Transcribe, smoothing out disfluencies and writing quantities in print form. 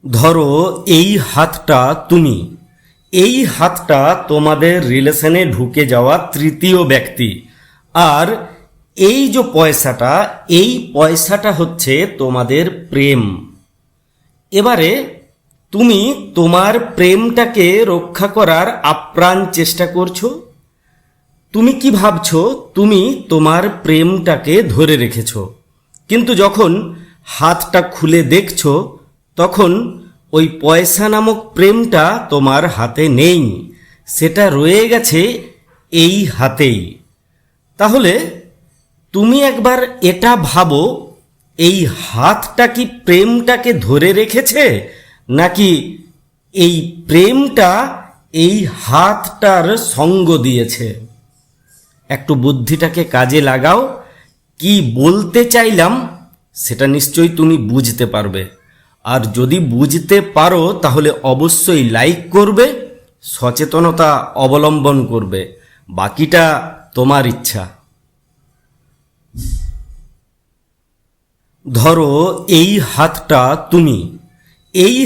ধরো এই হাতটা তুমি, এই হাতটা তোমাদের রিলেশনে ঢুকে যাওয়া তৃতীয় ব্যক্তি। আর এই যে পয়সাটা, এই পয়সাটা হচ্ছে তোমাদের প্রেম। এবারে তুমি তোমার প্রেমটাকে রক্ষা করার আপ্রাণ চেষ্টা করছো। তুমি কি ভাবছো তুমি তোমার প্রেমটাকে ধরে রেখেছো, কিন্তু যখন হাতটা খুলে দেখছো তখন ওই পয়সা নামক প্রেমটা তোমার হাতে নেই, সেটা রয়ে গেছে এই হাতেই। তাহলে তুমি একবার এটা ভাবো, এই হাতটা কি প্রেমটাকে ধরে রেখেছে, নাকি এই প্রেমটা এই হাতটার সঙ্গ দিয়েছে? একটু বুদ্ধিটাকে কাজে লাগাও। কি বলতে চাইলাম সেটা নিশ্চয়ই তুমি বুঝতে পারবে। আর যদি বুঝতে পারো তাহলে অবশ্যই লাইক করবে, সচেতনতা অবলম্বন করবে। বাকিটা তোমার ইচ্ছা। ধরো এই হাতটা তুমি, এই